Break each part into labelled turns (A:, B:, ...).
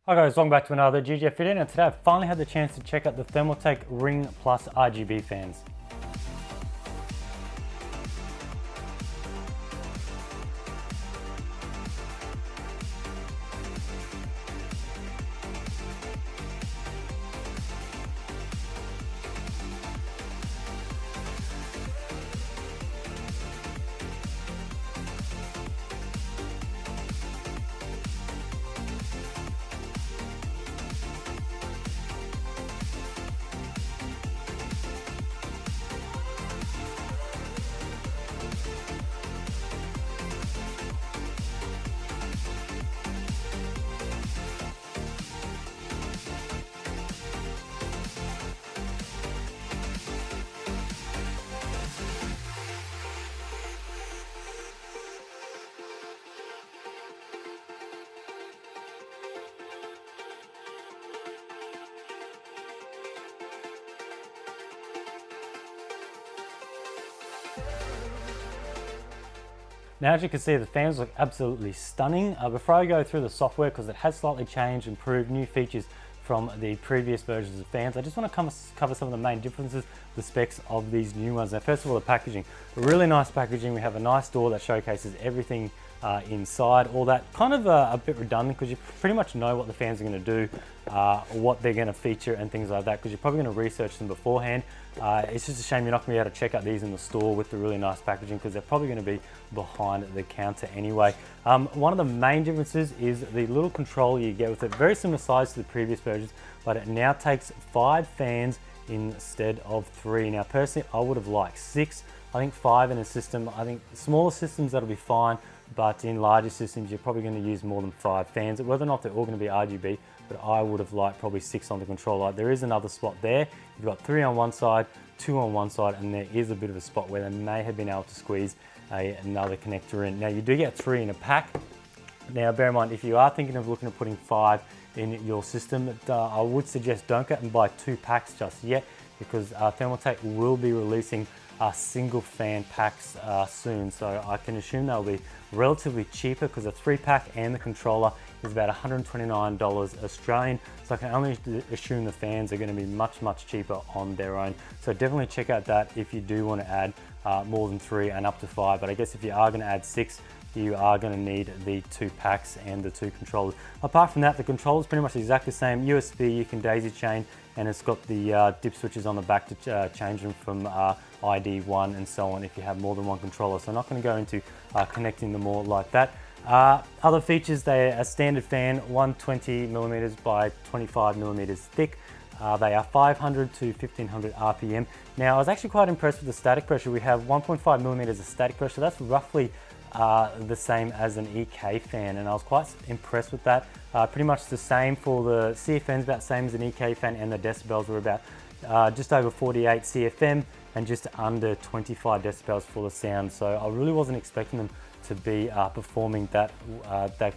A: Hi guys, welcome back to another GGF video, and today I've finally had the chance to check out the Thermaltake Riing Plus RGB fans. Now, as you can see, the fans look absolutely stunning. Before I go through the software, because it has slightly changed, improved, new features from the previous versions of fans, I just want to cover some of the main differences, the specs of these new ones. Now, first of all, the packaging. Really nice packaging. We have a nice door that showcases everything inside. All that kind of a bit redundant, because you pretty much know what the fans are going to do, what they're going to feature and things like that, because you're probably going to research them beforehand. It's just a shame you're not going to be able to check out these in the store with the really nice packaging, because they're probably going to be behind the counter anyway. One of the main differences is the little controller you get with it. Very similar size to the previous versions, but it now takes 5 fans instead of 3. Now personally, I would have liked 6. I think 5 in a system. I think smaller systems, that'll be fine, but in larger systems you're probably going to use more than 5 fans. Whether or not they're all going to be RGB, but I would have liked probably 6 on the controller. There is another spot there. You've got 3 on one side, 2 on one side, and there is a bit of a spot where they may have been able to squeeze another connector in. Now you do get 3 in a pack. Now bear in mind, if you are thinking of looking at putting 5 in your system, I would suggest don't go out and buy 2 packs just yet, because Thermaltake will be releasing single fan packs soon. So I can assume they'll be relatively cheaper, because a 3-pack and the controller is about $129 Australian. So I can only assume the fans are going to be much cheaper on their own. So definitely check out that if you do want to add more than 3 and up to 5. But I guess if you are going to add 6, you are going to need the 2 packs and the 2 controllers. Apart from that, the controller is pretty much exactly the same. USB, you can daisy chain, and it's got the dip switches on the back to change them from ID1 and so on if you have more than one controller. So I'm not going to go into connecting them all like that. Other features, they're a standard fan, 120mm by 25mm thick. They are 500 to 1500 RPM. Now I was actually quite impressed with the static pressure. We have 1.5mm of static pressure. That's roughly the same as an EK fan, and I was quite impressed with that. Pretty much the same for the CFMs, about the same as an EK fan, and the decibels were about just over 48 CFM and just under 25 decibels for the sound. So I really wasn't expecting them to be performing that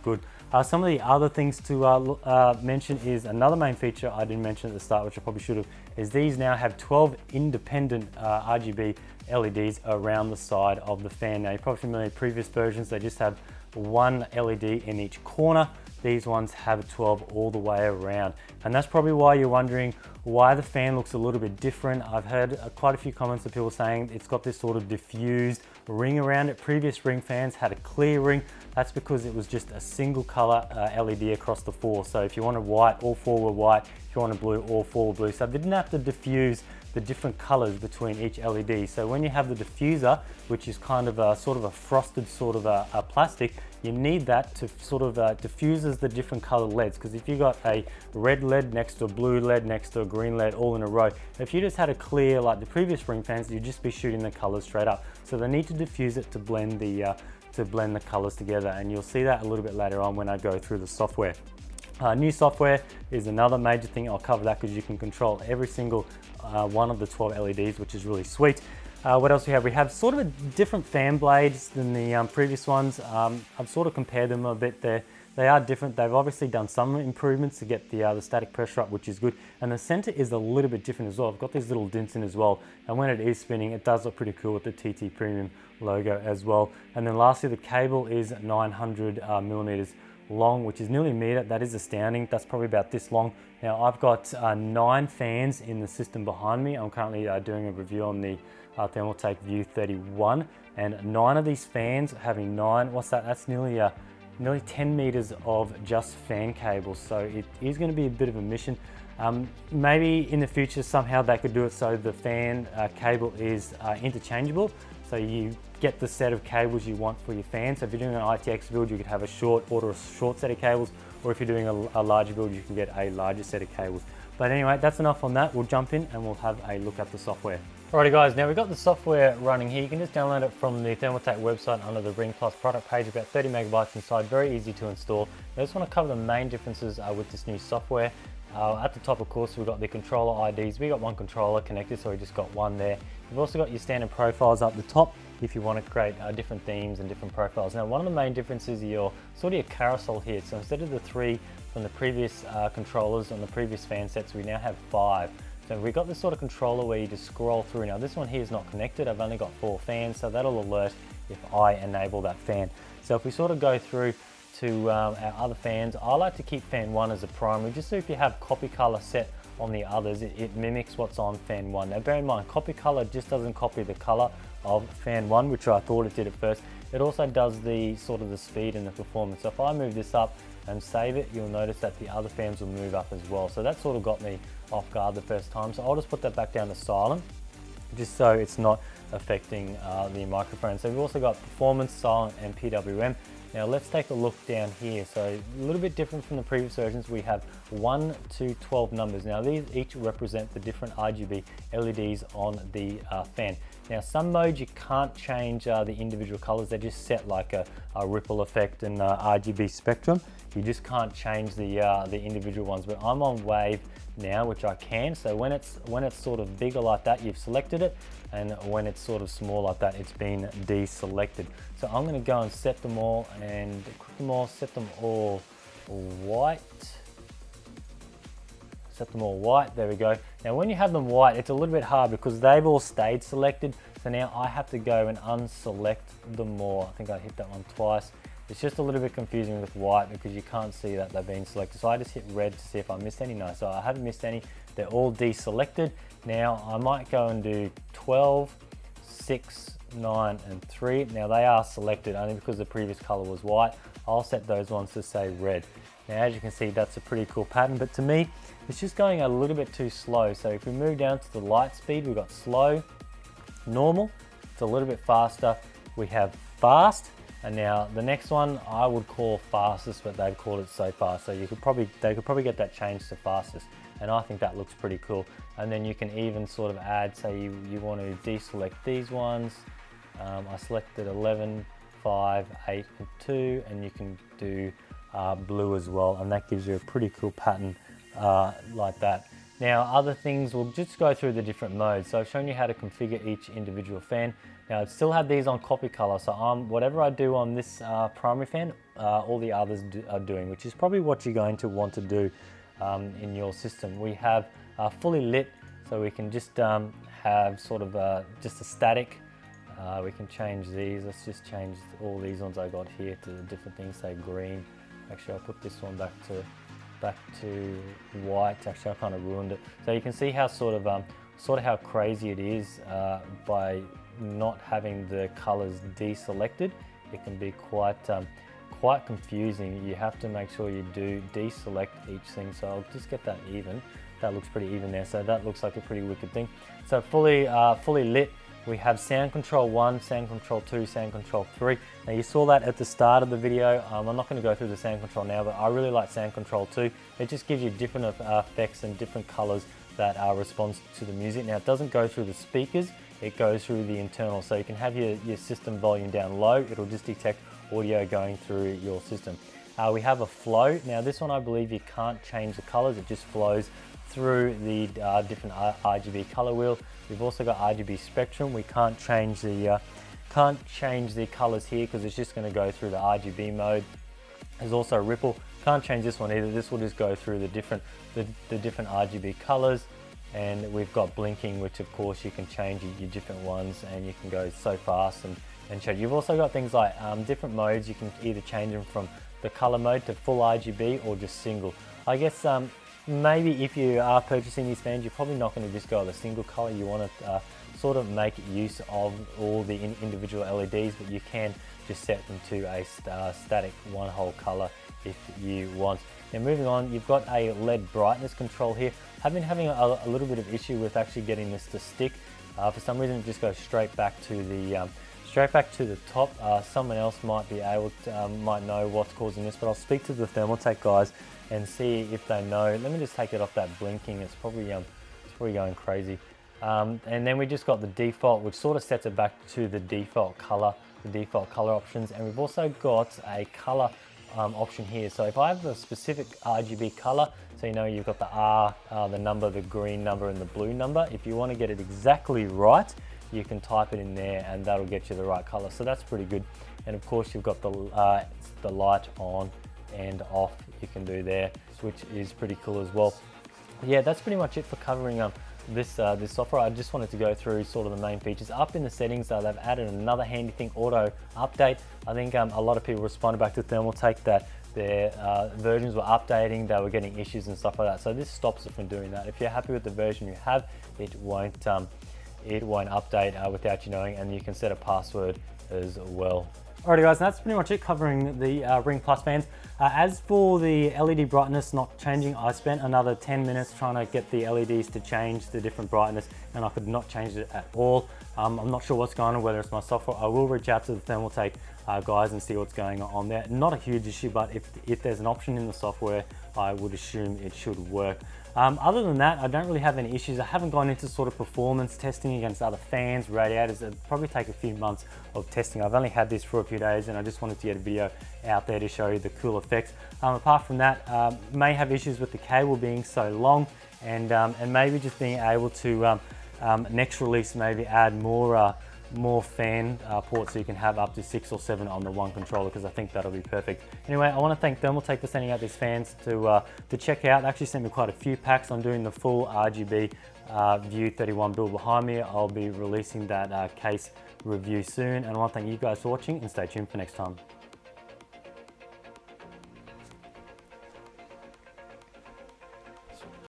A: good. Some of the other things to mention is another main feature I didn't mention at the start, which I probably should have, is these now have 12 independent RGB LEDs around the side of the fan. Now you're probably familiar with previous versions, they just have 1 LED in each corner. These ones have 12 all the way around. And that's probably why you're wondering why the fan looks a little bit different. I've heard quite a few comments of people saying it's got this sort of diffused ring around it. Previous Riing fans had a clear ring. That's because it was just a single color LED across the 4. So if you wanted white, all 4 were white. If you wanted blue, all 4 were blue. So they didn't have to diffuse the different colors between each LED. So when you have the diffuser, which is kind of a sort of a frosted sort of a plastic, you need that to sort of diffuses the different color LEDs. Because if you got a red LED next to a blue LED next to a green LED all in a row, if you just had a clear like the previous Riing fans, you'd just be shooting the colors straight up. So they need to diffuse it to blend the colors together, and you'll see that a little bit later on when I go through the software. New software is another major thing. I'll cover that because you can control every single one of the 12 LEDs, which is really sweet. What else we have? We have sort of a different fan blades than the previous ones. I've sort of compared them a bit there. They are different. They've obviously done some improvements to get the static pressure up, which is good. And the center is a little bit different as well. I've got these little dints in as well. And when it is spinning, it does look pretty cool with the TT Premium logo as well. And then lastly, the cable is 900 millimeters long, which is nearly a meter. That is astounding. That's probably about this long. Now I've got 9 fans in the system behind me. I'm currently doing a review on the Thermaltake View 31, and 9 of these fans having 9, what's that? That's nearly 10 meters of just fan cables. So it is going to be a bit of a mission. Maybe in the future somehow they could do it so the fan cable is interchangeable. So you get the set of cables you want for your fan. So if you're doing an ITX build, you could have order a short set of cables, or if you're doing a larger build, you can get a larger set of cables. But anyway, that's enough on that. We'll jump in and we'll have a look at the software. Alrighty guys, now we've got the software running here. You can just download it from the Thermaltake website under the Riing Plus product page, about 30 megabytes inside, very easy to install. I just want to cover the main differences with this new software. At the top, of course, we've got the controller IDs. We got one controller connected, so we just got one there. You've also got your standard profiles up the top if you want to create different themes and different profiles. Now, one of the main differences is your sort of your carousel here. So instead of the 3 from the previous controllers on the previous fan sets, we now have 5. So we've got this sort of controller where you just scroll through. Now this one here is not connected. I've only got 4 fans, so that'll alert if I enable that fan. So if we sort of go through to our other fans, I like to keep fan 1 as a primary, just so if you have copy color set on the others, it mimics what's on fan 1. Now bear in mind, copy color just doesn't copy the color of fan 1, which I thought it did at first. It also does the sort of the speed and the performance. So if I move this up and save it, you'll notice that the other fans will move up as well. So that sort of got me off guard the first time. So I'll just put that back down to silent, just so it's not affecting the microphone. So we've also got performance, silent, and PWM. Now let's take a look down here. So a little bit different from the previous versions. We have 1 to 12 numbers. Now these each represent the different RGB LEDs on the fan. Now some modes you can't change the individual colors. They're just set like a ripple effect and Rgb Spectrum. You just can't change the individual ones, but I'm on wave now, which I can. So when it's sort of bigger like that, you've selected it, and when it's sort of small like that, it's been deselected. So I'm going to go and set them all and click them all, set them all white. Set them all white, there we go. Now when you have them white, it's a little bit hard because they've all stayed selected. So now I have to go and unselect them all. I think I hit that one twice. It's just a little bit confusing with white because you can't see that they've been selected. So I just hit red to see if I missed any. No, so I haven't missed any. They're all deselected. Now I might go and do 12, 6, 9, and 3. Now they are selected only because the previous color was white. I'll set those ones to say red. Now as you can see, that's a pretty cool pattern, but to me, it's just going a little bit too slow. So if we move down to the light speed, we've got slow, normal, it's a little bit faster. We have fast, and now the next one I would call fastest, but they've called it so fast. So they could probably get that changed to fastest, and I think that looks pretty cool. And then you can even sort of add, say you want to deselect these ones. I selected 11, 5, 8, and 2, and you can do blue as well, and that gives you a pretty cool pattern like that. Now other things, we'll just go through the different modes. So I've shown you how to configure each individual fan. Now I still have these on copy color, so whatever I do on this primary fan, all the others are doing, which is probably what you're going to want to do in your system. We have fully lit, so we can just have sort of just a static. We can change these. Let's just change all these ones I got here to different things, say green. Actually, I'll put this one back to white. Actually, I kind of ruined it. So you can see how sort of how crazy it is by not having the colors deselected. It can be quite confusing. You have to make sure you do deselect each thing. So I'll just get that even. That looks pretty even there. So that looks like a pretty wicked thing. So fully lit. We have sound control 1, sound control 2, sound control 3. Now you saw that at the start of the video. I'm not going to go through the sound control now, but I really like sound control 2. It just gives you different effects and different colors that respond to the music. Now it doesn't go through the speakers, it goes through the internal. So you can have your system volume down low, it'll just detect audio going through your system. We have a flow. Now this one I believe you can't change the colors, it just flows through the different RGB color wheel. We've also got Rgb Spectrum. We can't change the colors here because it's just going to go through the RGB mode. There's also ripple. Can't change this one either. This will just go through the different RGB colors. And we've got blinking, which of course you can change your different ones, and you can go so fast and change. You've also got things like different modes. You can either change them from the color mode to full RGB or just single. I guess maybe if you are purchasing these fans, you're probably not going to just go with a single color. You want to sort of make use of all the individual LEDs, but you can just set them to a static one whole color if you want. Now moving on, you've got a LED brightness control here. I've been having a little bit of issue with actually getting this to stick. For some reason it just goes straight back to the top. Someone else might be able to, might know what's causing this, but I'll speak to the Thermaltake guys and see if they know. Let me just take it off that blinking. It's probably going crazy. And then we just got the default, which sort of sets it back to the default color options. And we've also got a color option here. So if I have a specific RGB color, so you know you've got the R, the number, the green number, and the blue number. If you want to get it exactly right, you can type it in there, and that'll get you the right color. So that's pretty good. And of course, you've got the light on and off. You can do there, which is pretty cool as well. Yeah, that's pretty much it for covering this software. I just wanted to go through sort of the main features. Up in the settings, they've added another handy thing, auto update. I think a lot of people responded back to Thermaltake that their versions were updating, they were getting issues and stuff like that. So this stops it from doing that. If you're happy with the version you have, it won't update without you knowing, and you can set a password as well. Alrighty guys, that's pretty much it covering the Riing Plus fans. As for the LED brightness not changing, I spent another 10 minutes trying to get the LEDs to change the different brightness, and I could not change it at all. I'm not sure what's going on, whether it's my software. I will reach out to the Thermaltake guys and see what's going on there. Not a huge issue, but if there's an option in the software, I would assume it should work. Other than that, I don't really have any issues. I haven't gone into sort of performance testing against other fans, radiators. It'll probably take a few months of testing. I've only had this for a few days, and I just wanted to get a video out there to show you the cool effects. Apart from that, may have issues with the cable being so long, and maybe just being able to next release maybe add more fan ports, so you can have up to 6 or 7 on the one controller, because I think that'll be perfect. Anyway, I want to thank Thermaltake for sending out these fans to check out. They actually sent me quite a few packs. I'm doing the full RGB View 31 build behind me. I'll be releasing that case review soon, and I want to thank you guys for watching, and stay tuned for next time.